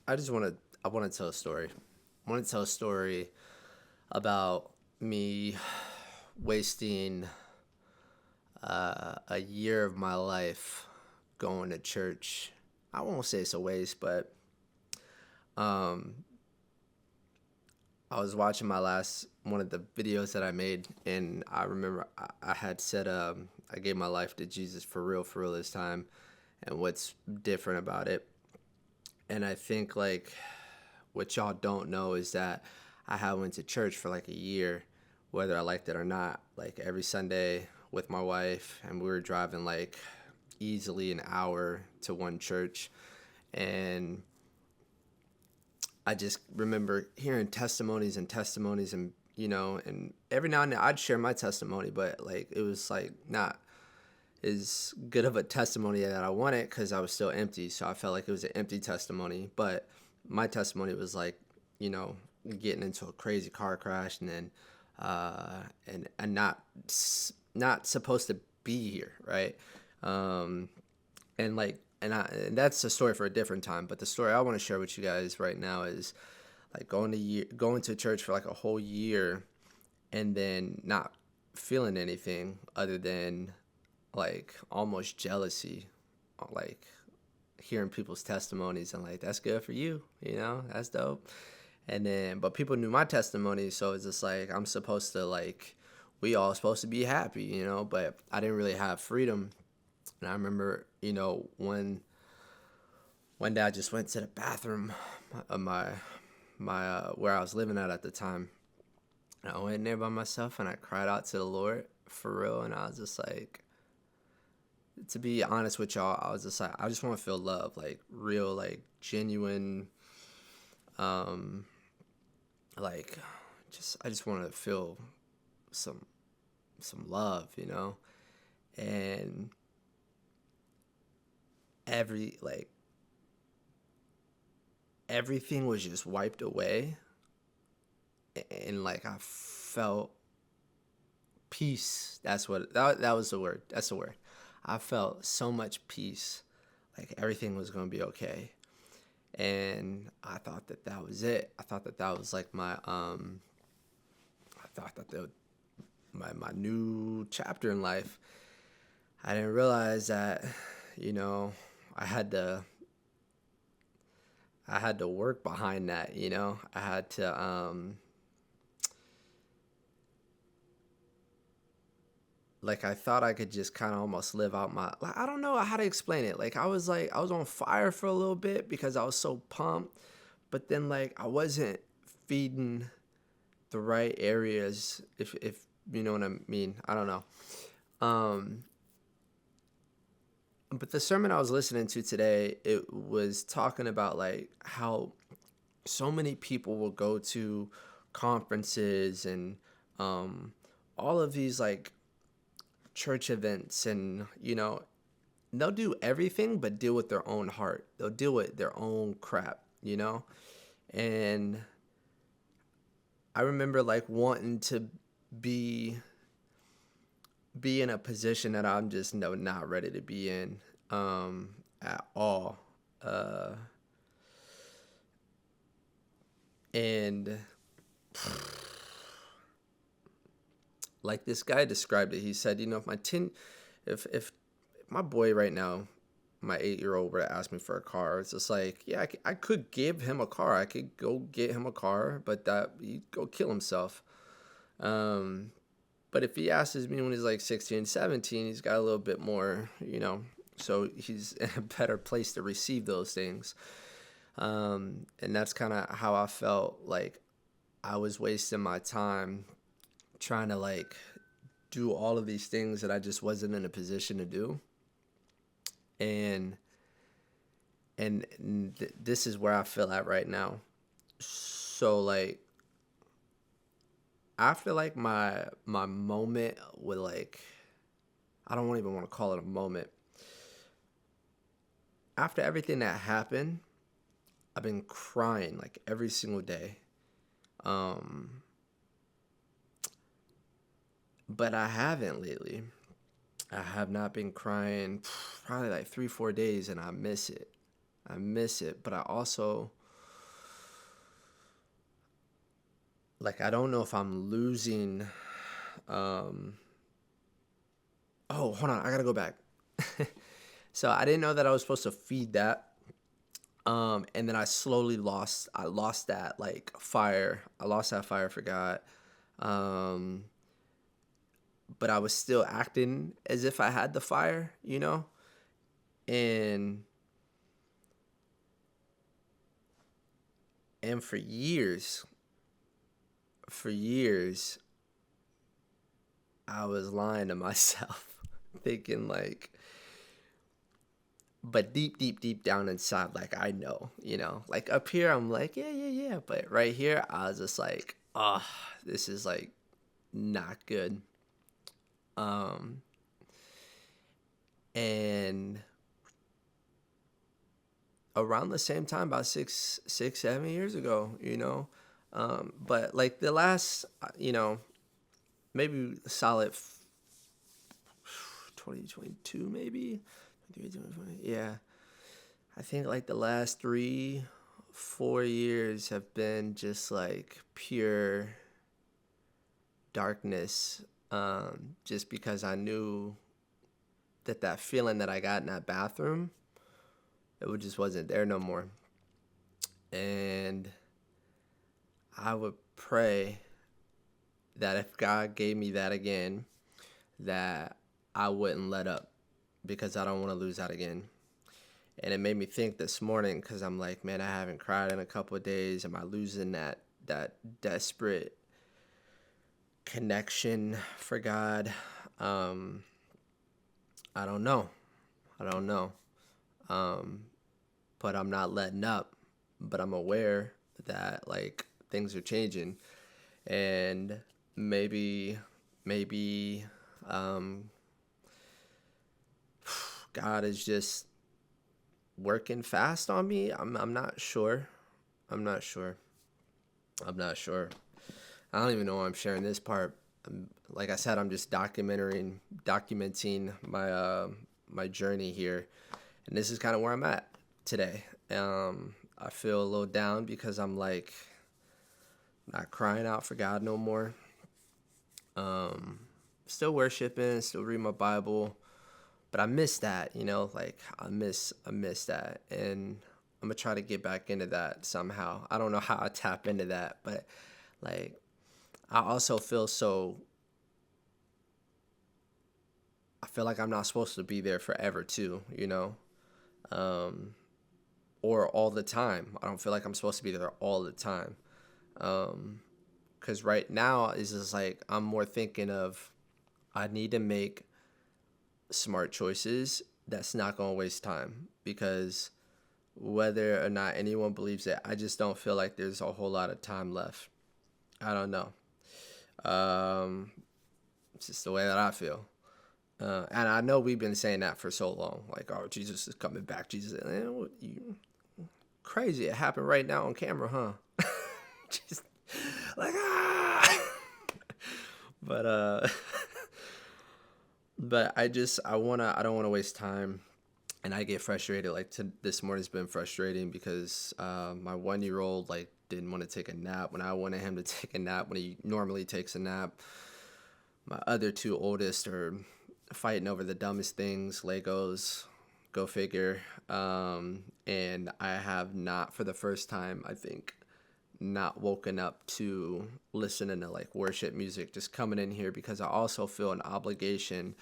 I just want to I want to tell a story. I want to tell a story about me wasting a year of my life going to church. I won't say it's a waste, but um, I was watching my last one of the videos that I made, and I remember I had said I gave my life to Jesus for real this time, and what's different about it. And I think like what y'all don't know is that I had went to church for like a year, whether I liked it or not, like every Sunday with my wife, and we were driving like easily an hour to one church. And I just remember hearing testimonies and testimonies, and and every now and then I'd share my testimony, but like it was like not as good of a testimony that I wanted because I was still empty. So I felt like it was an empty testimony. But my testimony was like, you know, getting into a crazy car crash, and then and not supposed to be here, right? Um, and like and that's a story for a different time. But the story I want to share with you guys right now is like going to church for like a whole year, and then not feeling anything other than like almost jealousy, like hearing people's testimonies and like that's good for you, that's dope. And then but people knew my testimony, so it's just like I'm supposed to like we all supposed to be happy, but I didn't really have freedom. And I remember, one day I just went to the bathroom of my where I was living at the time. And I went in there by myself and I cried out to the Lord for real, and I was just like, to be honest with y'all, I was just like, I just want to feel love, like real, like genuine, um, like I just want to feel some love, and every like everything was just wiped away, and like I felt peace. That was the word. That's the word. I felt so much peace, like everything was gonna be okay. And I thought that that was it. I thought that that was like I thought that my new chapter in life. I didn't realize that, you know, I had to I had to work behind that. I had to like I thought I could just kind of almost live out my like I don't know how to explain it. Like I was on fire for a little bit because I was so pumped, but then like I wasn't feeding the right areas, if you know what I mean. I don't know. Um but the sermon I was listening to today, it was talking about like how so many people will go to conferences and um all of these like church events, and they'll do everything but deal with their own heart. They'll deal with their own crap. And I remember like wanting to be in a position that I'm just not ready to be in at all. Uh and like this guy described it. He said, if my boy right now, my 8-year old, were to ask me for a car, it's just like, yeah, I could give him a car. I could go get him a car, but that he'd go kill himself. Um, but if he asks me when he's like 16, 17, he's got a little bit more, so he's in a better place to receive those things. And that's kind of how I felt like I was wasting my time trying to like do all of these things that I just wasn't in a position to do. And this is where I feel at right now. So like after like my moment with like I don't even want to call it a moment. After everything that happened, I've been crying like every single day. Um but I haven't lately. I have not been crying probably like 3 4 days, and I miss it. But I also like I don't know if I'm losing. Um, oh, hold on, I gotta go back. So I didn't know that I was supposed to feed that. And then I lost that like fire. I lost that fire for God. Um, but I was still acting as if I had the fire, you know? And for years, I was lying to myself, thinking like, but deep down inside, like I know, like up here, I'm like, yeah, yeah, yeah. But right here, I was just like, oh, this is like not good. Um, and around the same time, about 7 years ago, but like the last, maybe solid 2022, maybe 2020, yeah. I think like the last 3 4 years have been just like pure darkness. Just because I knew that feeling that I got in that bathroom, just wasn't there no more. And I would pray that if God gave me that again, that I wouldn't let up, because I don't want to lose that again. And it made me think this morning, because I'm like, man, I haven't cried in a couple of days. Am I losing that desperate connection for God? I don't know. I don't know. But I'm not letting up. But I'm aware that like things are changing, and maybe God is just working fast on me. I'm not sure. I'm not sure. I'm not sure. I don't even know why I'm sharing this part. Like I said, I'm just documenting my journey here, and this is kind of where I'm at today. I feel a little down because I'm like not crying out for God no more. Still worshiping, still reading my Bible, but I miss that, like I miss that, and I'm gonna try to get back into that somehow. I don't know how I tap into that, but like I also I feel like I'm not supposed to be there forever too, um, or all the time. I don't feel like I'm supposed to be there all the time. Because right now is just like I'm more thinking of I need to make smart choices that's not going to waste time, because whether or not anyone believes it, I just don't feel like there's a whole lot of time left. I don't know. It's just the way that I feel. And I know we've been saying that for so long. Like, oh, Jesus is coming back. Jesus, you crazy. It happened right now on camera, huh? Just like, ah! But, but I don't want to waste time. And I get frustrated. Like this morning's been frustrating because my 1-year-old like didn't want to take a nap when I wanted him to take a nap when he normally takes a nap. My other two oldest are fighting over the dumbest things, Legos, go figure. And I have not, for the first time, I think, not woken up to listening to like worship music, just coming in here because I also feel an obligation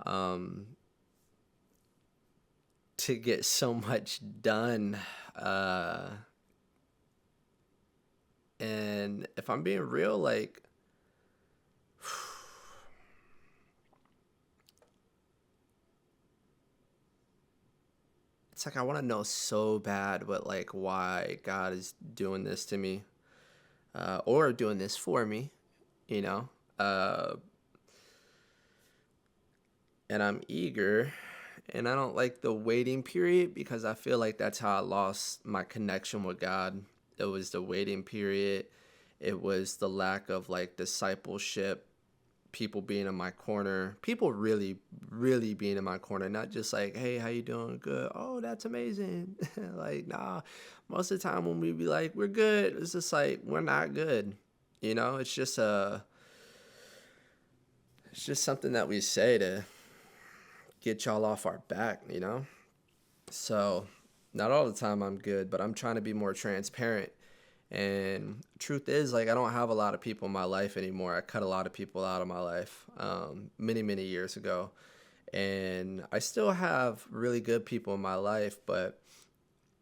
to get so much done. And if I'm being real, like, it's like I want to know so bad what like why God is doing this to me, or doing this for me, you know. And I'm eager, and I don't like the waiting period because I feel like that's how I lost my connection with God. It was the waiting period. It was the lack of like discipleship, people being in my corner, people really, really being in my corner, not just like, hey, how you doing? Good. Oh, that's amazing. Like, nah, most of the time when we be like, we're good, it's just like, we're not good. It's just something that we say to get y'all off our back. So, not all the time I'm good, but I'm trying to be more transparent. And truth is, like, I don't have a lot of people in my life anymore. I cut a lot of people out of my life many, many years ago. And I still have really good people in my life, but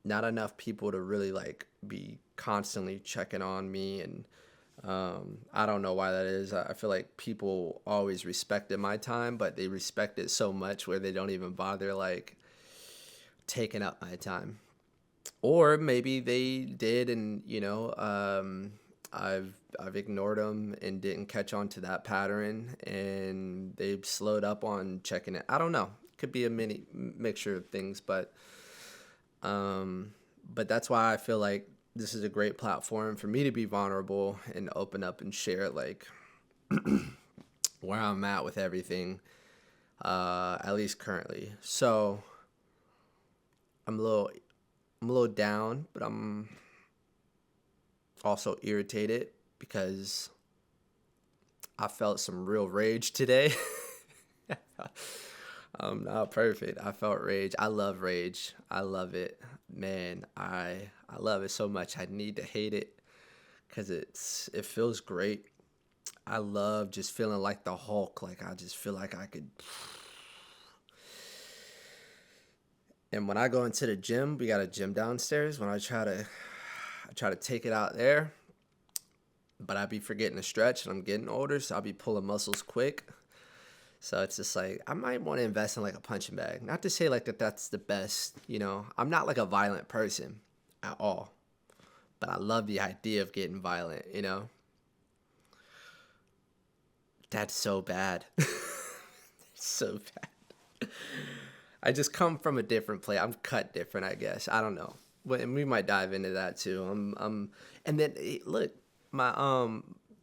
not enough people to really like be constantly checking on me. And I don't know why that is. I feel like people always respected my time, but they respect it so much where they don't even bother like taking up my time. Or maybe they did, and I've ignored them and didn't catch on to that pattern, and they've slowed up on checking it. I don't know. Could be a mini mixture of things, um, but that's why I feel like this is a great platform for me to be vulnerable and open up and share like where I'm at with everything, at least currently. So I'm a little I'm a little down, but I'm also irritated because I felt some real rage today. I'm not perfect. I felt rage. I love rage. I love it. Man, I love it so much. I need to hate it cuz it feels great. I love just feeling like the Hulk. Like I just feel like I could. And when I go into the gym, we got a gym downstairs. When I try to take it out there, but I be forgetting to stretch and I'm getting older, so I'll be pulling muscles quick. So it's just like I might want to invest in like a punching bag. Not to say like that's the best. I'm not like a violent person at all, but I love the idea of getting violent. That's so bad. So bad. I just come from a different place. I'm cut different, I guess. I don't know. But and we might dive into that too. And then look, my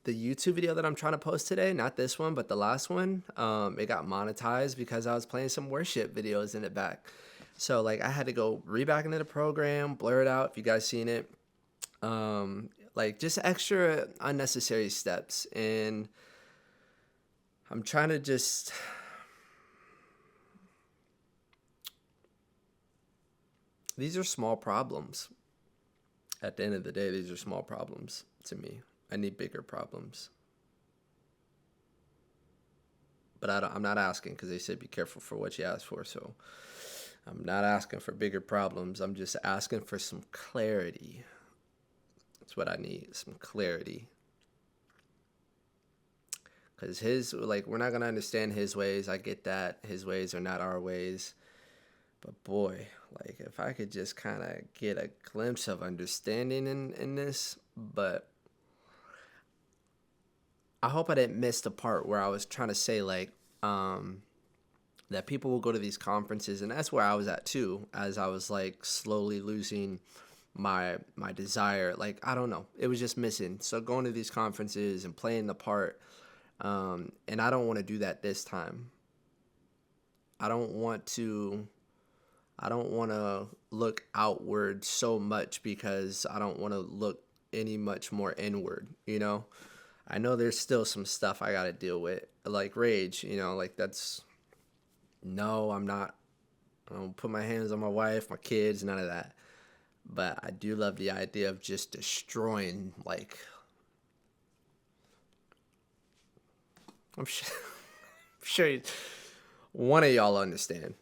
the YouTube video that I'm trying to post today, not this one, but the last one, it got monetized because I was playing some worship videos in it back. So like I had to go back into the program, blur it out if you guys seen it. Like just extra unnecessary steps, and I'm trying to just these are small problems. At the end of the day, these are small problems to me. I need bigger problems. But I'm not asking because they said be careful for what you ask for. So I'm not asking for bigger problems. I'm just asking for some clarity. That's what I need, some clarity. Because like, we're not going to understand his ways. I get that. His ways are not our ways. But boy, like, if I could just kind of get a glimpse of understanding in this. But I hope I didn't miss the part where I was trying to say, like, that people will go to these conferences. And that's where I was at, too, as I was, like, slowly losing my desire. Like, I don't know. It was just missing. So going to these conferences and playing the part. And I don't want to do that this time. I don't want to look outward so much because I don't want to look any much more inward. I know there's still some stuff I got to deal with, like rage, like no, I'm not, I don't put my hands on my wife, my kids, none of that. But I do love the idea of just destroying, like, I'm sure, I'm sure one of y'all understand.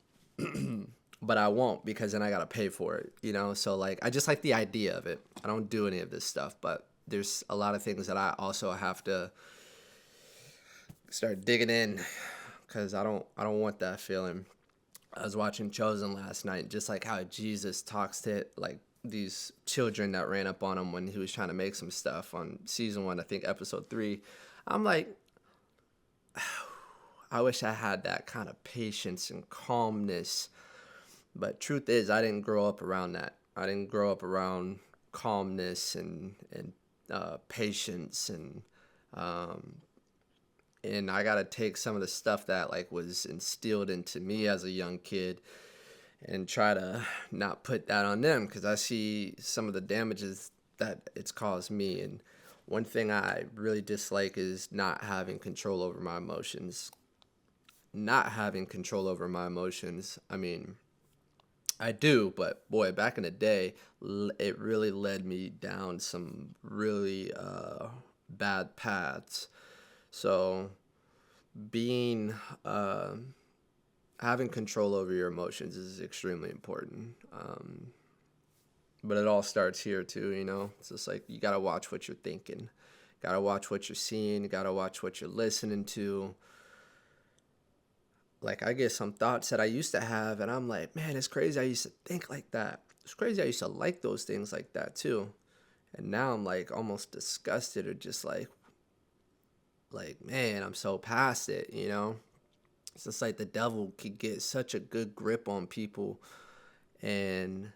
But I won't because then I gotta pay for it. So like I just like the idea of it. I don't do any of this stuff, but there's a lot of things that I also have to start digging in because I don't want that feeling. I was watching Chosen last night, just like how Jesus talks to like these children that ran up on him when he was trying to make some stuff on season 1, I think episode 3. I'm like, I wish I had that kind of patience and calmness. But truth is, I didn't grow up around that. I didn't grow up around calmness and patience um, and I gotta take some of the stuff that like was instilled into me as a young kid and try to not put that on them because I see some of the damages that it's caused me. And One thing I really dislike is not having control over my emotions. Not having control over my emotions. I mean, I do, but boy, back in the day, it really led me down some really bad paths. So being having control over your emotions is extremely important. But it all starts here too, you know. It's just like you gotta watch what you're thinking, gotta watch what you're seeing, gotta watch what you're listening to. Like I get some thoughts that I used to have, and I'm like, man, it's crazy. I used to think like that. It's crazy. I used to like those things like that too, and now I'm like almost disgusted or just like man, I'm so past it. You know, it's just like the devil could get such a good grip on people, and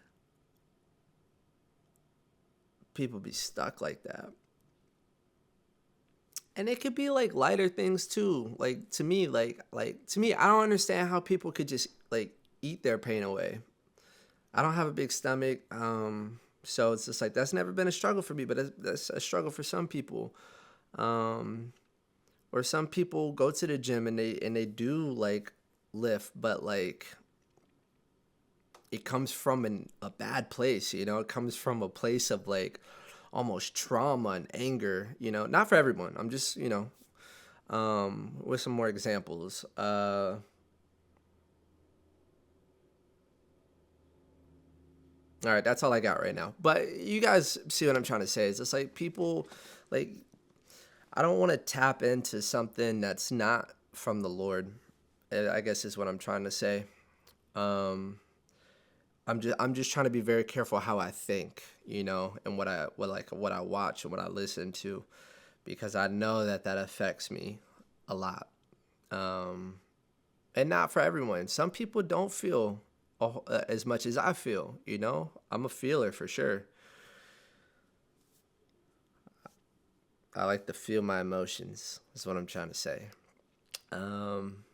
people be stuck like that. And it could be like lighter things too. Like to me, I don't understand how people could just like eat their pain away. I don't have a big stomach, so it's just like that's never been a struggle for me, but that's a struggle for some people. Um, or some people go to the gym and they do like lift, but like it comes from a bad place, you know. It comes from a place of like almost trauma and anger, you know. Not for everyone. I'm just, you know, with some more examples. All right, that's all I got right now. But you guys see what I'm trying to say? It's just like people, like I don't want to tap into something that's not from the Lord. I guess is what I'm trying to say. Um, I'm just trying to be very careful how I think, you know, and what I watch and what I listen to, because I know that that affects me a lot. Um, and not for everyone. Some people don't feel as much as I feel. You know, I'm a feeler for sure. I like to feel my emotions. Is what I'm trying to say. Um,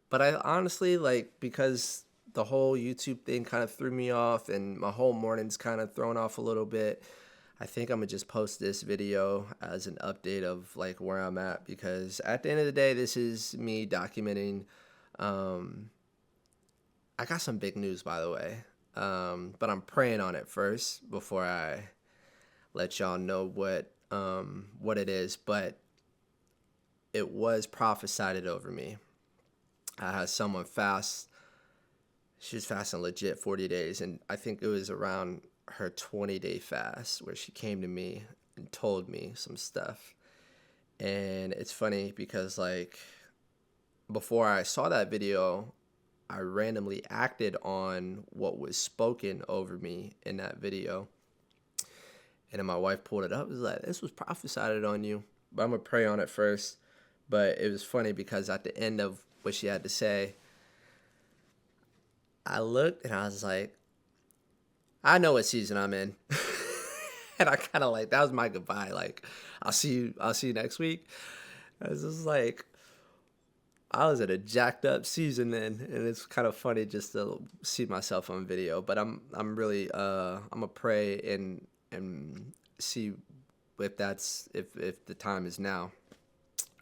but I honestly like because the whole YouTube thing kind of threw me off, and my whole morning's kind of thrown off a little bit. I think I'm gonna just post this video as an update of like where I'm at, because at the end of the day, this is me documenting. Um, I got some big news, by the way, but I'm praying on it first before I let y'all know what it is. But it was prophesied over me. I had someone fast. She was fasting legit 40 days, and I think it was around her 20-day fast where she came to me and told me some stuff. And it's funny because like before I saw that video, I randomly acted on what was spoken over me in that video. And then my wife pulled it up. It was like, this was prophesied on you. But I'm going to pray on it first. But it was funny because at the end of what she had to say, I looked and I was like, I know what season I'm in. And I kind of like, that was my goodbye. Like, I'll see you next week. I was just like, I was at a jacked up season then, and it's kind of funny just to see myself on video. But I'm really I'm gonna pray and see if the time is now.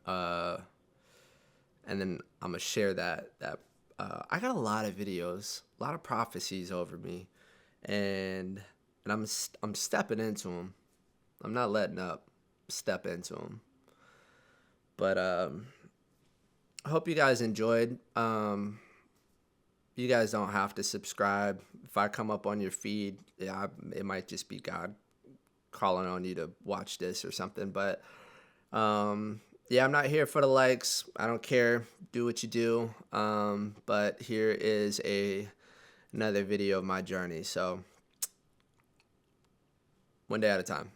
Uh, and then I'm gonna share that I got a lot of videos, a lot of prophecies over me, and I'm stepping into them. I'm not letting up. Step into them. But I hope you guys enjoyed. You guys don't have to subscribe. If I come up on your feed, yeah, it might just be God calling on you to watch this or something. But yeah, I'm not here for the likes. I don't care. Do what you do. But here is another video of my journey. So one day at a time.